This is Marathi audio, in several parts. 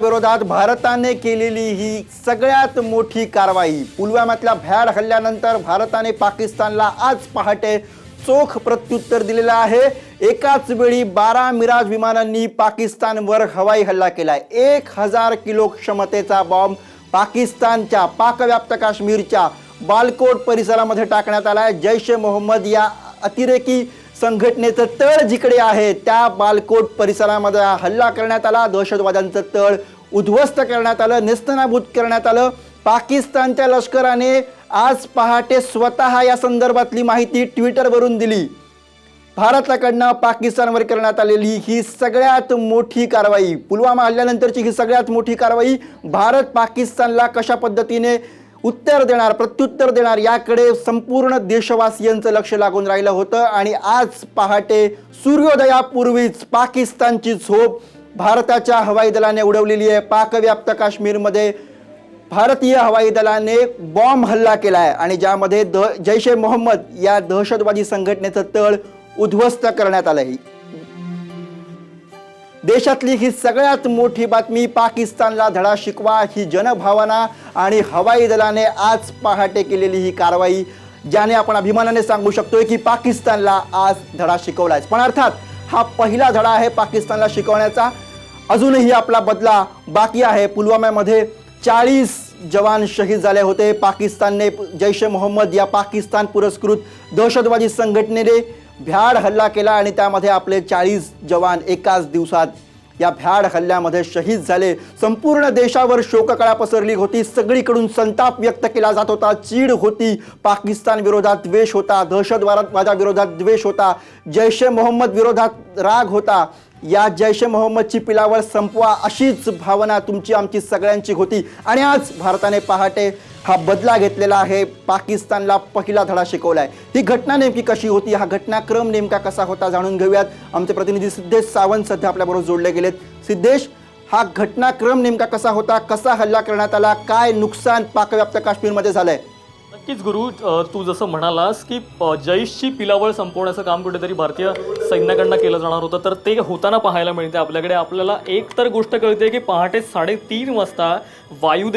विरोधात भारताने केलेली ही सगळ्यात मोठी कारवाई। पुलवामातल्या भ्याड हल्ल्यानंतर भारताने पाकिस्तानला आज पहाटे चोख प्रत्युत्तर दिलेलं आहे। एकाच वेळी 12 मिराज विमानांनी पाकिस्तानवर हवाई हल्ला केलाय। 1000 किलो क्षमतेचा बॉम्ब पाकिस्तानच्या पाकव्याप्त काश्मीरच्या बालकोट परिसरामध्ये टाकण्यात आलाय। जैश ए मोहम्मद या अतिरेकी संघटनेचं तळ जिकडे आहे त्या बालकोट परिसरामध्ये हल्ला करण्यात आला। दहशतवाद्यांचं तळ उद्ध्वस्त करण्यात आलं, नेस्तनाबूत करण्यात आलं। पाकिस्तानच्या लष्कराने आज पहाटे स्वतः या संदर्भातली माहिती ट्विटरवरून दिली। भारताकडनं पाकिस्तानवर करण्यात आलेली ही सगळ्यात मोठी कारवाई, पुलवामा हल्ल्यानंतरची ही सगळ्यात मोठी कारवाई। भारत पाकिस्तानला कशा पद्धतीने उत्तर देणार, प्रत्युत्तर देणार याकडे संपूर्ण देशवासियांचं लक्ष लागून राहिलं होतं। आणि आज पहाटे सूर्योदयापूर्वीच पाकिस्तानची झोप भारताच्या हवाई दलाने उडवलेली आहे। पाकव्याप्त काश्मीरमध्ये भारतीय हवाई दलाने बॉम्ब हल्ला केलाय आणि ज्यामध्ये जैश ए मोहम्मद या दहशतवादी संघटनेचं तळ उद्ध्वस्त करण्यात आलंय। देशातली ही सगळ्यात मोठी बातमी, पाकिस्तानला धडा शिकवा ही जनभावना आणि हवाई दलाने आज पहाटे केलेली ही कारवाई, ज्याने आपण अभिमानाने सांगू शकतोय की पाकिस्तानला आज धडा शिकवलाय। पण अर्थात हा पहिला धडा आहे पाकिस्तानला शिकवण्याचा, अजूनही आपला बदला बाकी आहे। पुलवामामध्ये 40 जवान शहीद झाले होते। पाकिस्तानने जैश ए मोहम्मद या पाकिस्तान पुरस्कृत दहशतवादी संघटनेने भ्याड हल्ला केला आणि त्यामध्ये आपले 40 जवान एकाच दिवसात या भ्याड हल्ल्यामध्ये शहीद झाले। संपूर्ण देशावर शोककळा पसरली होती, सगळीकडून संताप व्यक्त केला जात होता, चीड होती, पाकिस्तान विरोधात द्वेष होता, दहशतवादाविरोधात द्वेष होता, जैश ए मोहम्मद विरोधात राग होता। या जैश ए मोहम्मदची पिलावळ संपवा अशीच भावना तुमची आमची सगळ्यांची होती। आणि आज भारताने पहाटे हा बदला घेतलेला आहे, पाकिस्तानला पहिला धडा शिकवलाय। ही घटना नेमकी कशी होती, हा घटनाक्रम नेमका कसा होता जाणून घेऊयात। आमचे प्रतिनिधी सिद्धेश सावंत सध्या आपल्याबरोबर जोडले गेलेत। सिद्धेश, हा घटनाक्रम नेमका कसा होता, कसा हल्ला करण्यात आला, काय नुकसान पाकव्याप्त काश्मीरमध्ये झालंय? नक्कीच गुरु, तू जसं म्हणालास की जैशची पिलावळ संपवण्याचं काम कुठेतरी भारतीय सैन्याकडनं केलं जाणार होतं, तर ते होताना पाहायला मिळते आपल्याकडे। आपल्याला एक तर गोष्ट कळते की पहाटे 3:30 वाजता वायू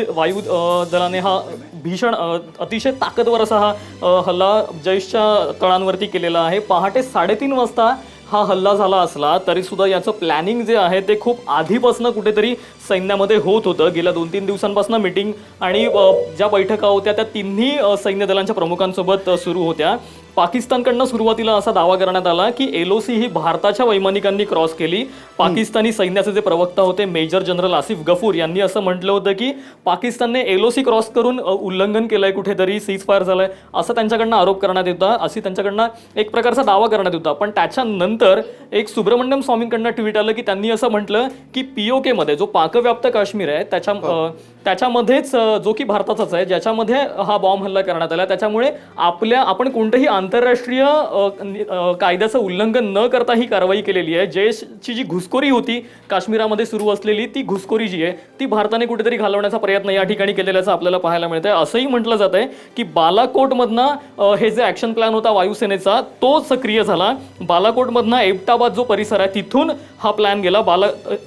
दलाने हा भीषण अतिशय ताकदवर असा हा हल्ला जैशच्या तळांवरती केलेला आहे। पहाटे 3:30 वाजता हा हल्ला झाला असला तरी सुद्धा याचं प्लॅनिंग जे आहे ते खूप आधीपासून कुठेतरी सैन्यामध्ये होत होतं। गेल्या 2-3 दिवसांपासून मीटिंग आणि ज्या बैठका होत्या त्या तिन्ही सैन्य दलांच्या प्रमुखांसोबत सुरू होत्या। पाकिस्तानकडनं सुरुवातीला असा दावा करण्यात आला की LOC ही भारताच्या वैमानिकांनी क्रॉस केली। पाकिस्तानी सैन्याचे जे प्रवक्ता होते मेजर जनरल आसिफ गफूर यांनी असं म्हटलं होतं की पाकिस्तानने LOC क्रॉस करून उल्लंघन केलंय, कुठेतरी सीज फायर झालंय असं त्यांच्याकडनं आरोप करण्यात येतो, अशी त्यांच्याकडनं एक प्रकारचा दावा करण्यात होता। पण त्याच्यानंतर एक सुब्रमण्यम स्वामींकडनं ट्विट आलं की त्यांनी असं म्हटलं की POK मध्ये जो पाकव्याप्त काश्मीर आहे त्याच्यामध्येच जो की भारताचाच आहे, ज्याच्यामध्ये हा बॉम्ब हल्ला करण्यात आला, त्याच्यामुळे आपण कोणतेही आंतरराष्ट्रीय कायद्याचं उल्लंघन न करता ही कारवाई केलेली आहे। जैशची जी घुसखोरी होती काश्मीरामध्ये सुरू असलेली, ती घुसखोरी जी आहे ती भारताने कुठेतरी घालवण्याचा प्रयत्न या ठिकाणी केलेल्याचं आपल्याला पाहायला मिळतंय। असंही म्हटलं जात आहे की बालाकोटमधनं हे जे ॲक्शन प्लॅन होता वायुसेनेचा तो सक्रिय झाला। बालाकोटमधनं एबटाबाद जो परिसर आहे तिथून हा प्लॅन गेला।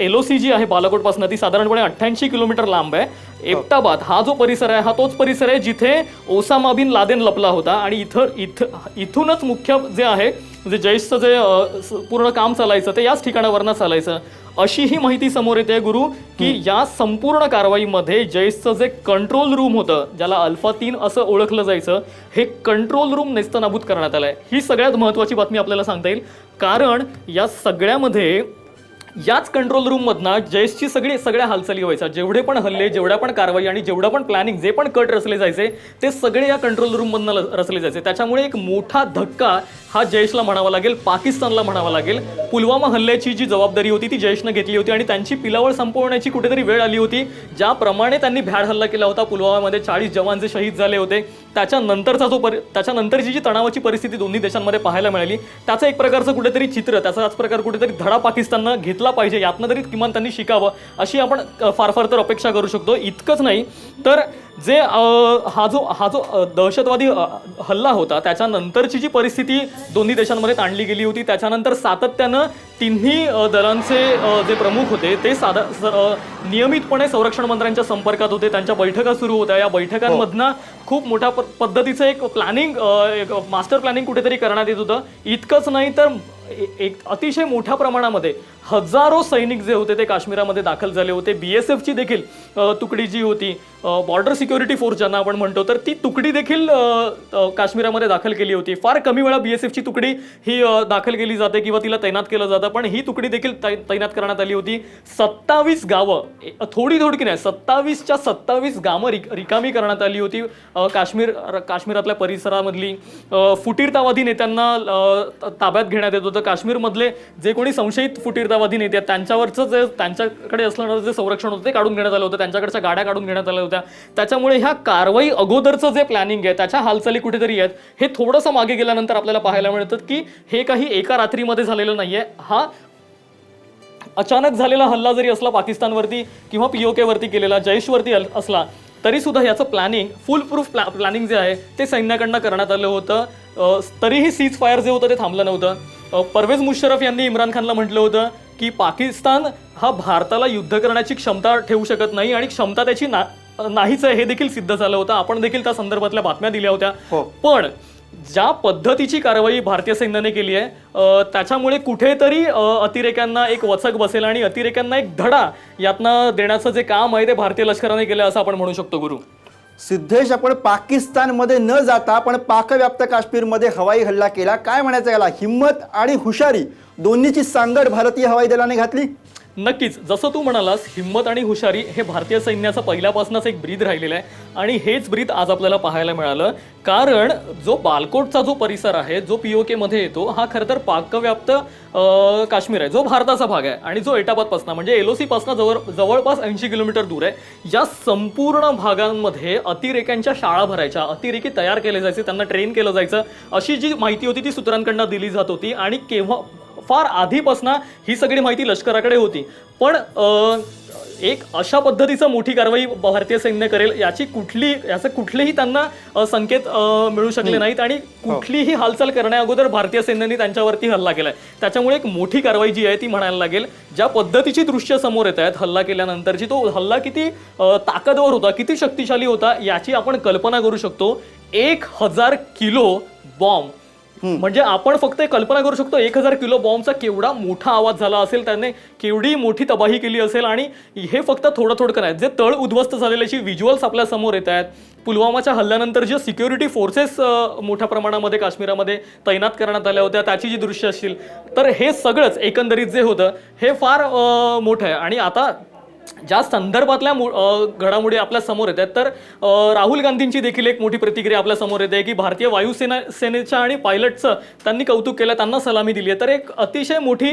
LOC जी आहे बालाकोटपासून ती साधारणपणे 88 किलोमीटर लांब आहे। एबटाबाद हा जो परिसर आहे हा तोच परिसर आहे जिथे ओसामा बिन लादेन लपला होता आणि इथूनच मुख्य जे आहे जे जैशचं जे पूर्ण काम चालायचं ते याच ठिकाणावरनं चालायचं, अशी ही माहिती समोर येते गुरु की या संपूर्ण कारवाईमध्ये जैशचं जे कंट्रोल रूम होतं, ज्याला अल्फा 3 असं ओळखलं जायचं, हे कंट्रोल रूम नेस्तनाबूत करण्यात आलंय। ही सगळ्यात महत्त्वाची बातमी आपल्याला सांगता येईल, कारण या सगळ्यामध्ये याच कंट्रोल रूममधनं जैशची सगळ्या हालचाली व्हायच्या, जेवढे पण हल्ले, जेवढ्या पण कारवाई आणि जेवढं पण प्लॅनिंग, जे पण कट रचले जायचे ते सगळे या कंट्रोल रूममधनं रचले जायचे। त्याच्यामुळे एक मोठा धक्का हा जैशला म्हणावा लागेल, पाकिस्तानला म्हणावा लागेल। पुलवामा हल्ल्याची जी जबाबदारी होती ती जैशनं घेतली होती आणि त्यांची पिलावळ संपवण्याची कुठेतरी वेळ आली होती। ज्याप्रमाणे त्यांनी भ्याड हल्ला केला होता, पुलवामामध्ये 40 जवान जे शहीद झाले होते, त्याच्यानंतरची जी तणावाची परिस्थिती दोन्ही देशांमध्ये पाहायला मिळाली, त्याचं एक प्रकारचं कुठेतरी चित्र, त्याचाच प्रकार कुठेतरी धडा पाकिस्ताननं घेतला पाहिजे, यातनं तरी किमान त्यांनी शिकावं अशी आपण फार फार तर अपेक्षा करू शकतो. इतकंच नाही तर जे हा जो दहशतवादी हल्ला होता त्याच्यानंतरची जी परिस्थिती दोन्ही देशांमध्ये ताणली गेली होती, त्याच्यानंतर सातत्यानं तिन्ही दलांचे जे प्रमुख होते ते नियमितपणे संरक्षण मंत्र्यांच्या संपर्कात होते, त्यांच्या बैठका सुरू होत्या. या बैठकांमधनं खूप मोठ्या पद्धतीचं एक प्लॅनिंग, एक मास्टर प्लॅनिंग कुठेतरी करण्यात येत होतं. इतकंच नाही तर एक अतिशय मोठ्या प्रमाणामध्ये हजारो सैनिक जे होते ते काश्मीरामध्ये दाखल झाले होते. BSFची देखील तुकडी जी होती, बॉर्डर सिक्युरिटी फोर्स ज्यांना आपण म्हणतो, तर ती तुकडी देखील काश्मीरामध्ये दाखल केली होती. फार कमी वेळा BSFची तुकडी ही दाखल केली जाते किंवा तिला तैनात केलं जातं, पण ही तुकडी देखील तैनात करण्यात आली होती. 27 गावं, थोडी की नाही, 27च्या 27 गावं रिकामी करण्यात आली होती. काश्मीरातल्या परिसरामधली फुटीरतावादी नेत्यांना ताब्यात घेण्यात येत होतं. काश्मीरमधले जे कोणी संशयित फुटीरतावादी नेते आहेत त्यांच्यावरचं जे त्यांच्याकडे असणारं जे संरक्षण होतं ते काढून घेण्यात आलं होतं, त्यांच्याकडच्या गाड्या काढून घेण्यात आल्या होत्या. त्याच्यामुळे ह्या कारवाई अगोदरचं जे प्लॅनिंग आहे त्याच्या हालचाली कुठेतरी आहेत. हे थोडंसं मागे गेल्यानंतर आपल्याला पाहायला मिळतं की हे काही एका रात्रीमध्ये झालेलं नाहीये. हा अचानक झालेला हल्ला जरी असला पाकिस्तानवरती किंवा POK वरती केलेला, जैशवरती असला, तरी सुद्धा याचं प्लॅनिंग, फुल प्रूफ प्लॅनिंग जे आहे ते सैन्याकडनं करण्यात आलं होतं. तरीही सीज फायर जे होतं ते थांबलं नव्हतं. परवेज मुशर्रफ यांनी इम्रान खानला म्हटलं होतं की पाकिस्तान हा भारताला युद्ध करण्याची क्षमता ठेवू शकत नाही आणि क्षमता त्याची नाहीच आहे, हे देखील सिद्ध झालं होतं. आपण देखील त्या संदर्भातल्या बातम्या दिल्या होत्या. पण ज्या पद्धतीची कारवाई भारतीय सैन्याने केली आहे त्याच्यामुळे कुठेतरी अतिरेक्यांना एक वचक बसेल आणि अतिरेक्यांना एक धडा यातनं देण्याचं जे काम आहे ते भारतीय लष्कराने केलं असं आपण म्हणू शकतो. गुरु सिद्धेश, आपण पाकिस्तानमध्ये न जाता आपण पाकव्याप्त काश्मीरमध्ये हवाई हल्ला केला, काय म्हणायचं याला? हिम्मत आणि हुशारी दोन्हीची सांगड भारतीय हवाई दलाने घातली. नक्कीच, जसं तू म्हणालास, हिम्मत आणि हुशारी हे भारतीय सैन्याचा पहिल्यापासूनच एक ब्रीद राहिलेला आहे आणि हेच ब्रीद आज आपल्याला पाहायला मिळालं. कारण जो बालकोटचा जो परिसर आहे, जो POK मध्ये येतो, हा खरं तर पाकव्याप्त काश्मीर आहे, जो भारताचा भाग आहे आणि जो एटाबादपासून म्हणजे LOC पासून जवळपास 80 किलोमीटर दूर आहे. या संपूर्ण भागांमध्ये अतिरेक्यांच्या शाळा भरायच्या, अतिरेकी तयार केले जायचे, त्यांना ट्रेन केलं जायचं, अशी जी माहिती होती ती सूत्रांकडनं दिली जात होती आणि फार आधीपासून ही सगळी माहिती लष्कराकडे होती. पण एक अशा पद्धतीचं मोठी कारवाई भारतीय सैन्य करेल याचे कुठलेही त्यांना संकेत मिळू शकले नाहीत आणि कुठलीही हालचाल करण्याअगोदर भारतीय सैन्याने त्यांच्यावरती हल्ला केलाय. त्याच्यामुळे एक मोठी कारवाई जी आहे ती म्हणायला लागेल. ज्या पद्धतीची दृश्य समोर येत आहेत हल्ला केल्यानंतरची, तो हल्ला किती ताकदवर होता, किती शक्तिशाली होता याची आपण कल्पना करू शकतो. 1000 किलो बॉम्ब, म्हणजे आपण फक्त कल्पना करू शकतो 1000 किलो बॉम्बचा केवढा मोठा आवाज झाला असेल, त्याने केवढी मोठी तबाही केली असेल. आणि हे फक्त थोडं नाही, जे तळ उद्ध्वस्त झालेल्याची व्हिज्युअल्स आपल्या समोर येत आहेत. पुलवामाच्या हल्ल्यानंतर जे सिक्युरिटी फोर्सेस मोठ्या प्रमाणामध्ये काश्मीरामध्ये तैनात करण्यात आल्या होत्या त्याची जी दृश्य असतील, तर हे सगळंच एकंदरीत जे होतं हे फार मोठं आहे. आणि आता ज्या संदर्भातल्या घडामोडी आपल्या समोर येत आहेत, तर राहुल गांधींची देखील एक मोठी प्रतिक्रिया आपल्या समोर येते की भारतीय वायुसेनेच्या आणि पायलटचं त्यांनी कौतुक केलं, त्यांना सलामी दिली आहे. तर एक अतिशय मोठी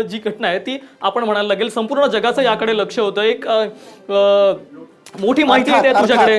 जी घटना आहे ती आपण म्हणायला लागेल. संपूर्ण जगाचं याकडे लक्ष होतं. एक मोठी माहिती आहे तुझ्याकडे.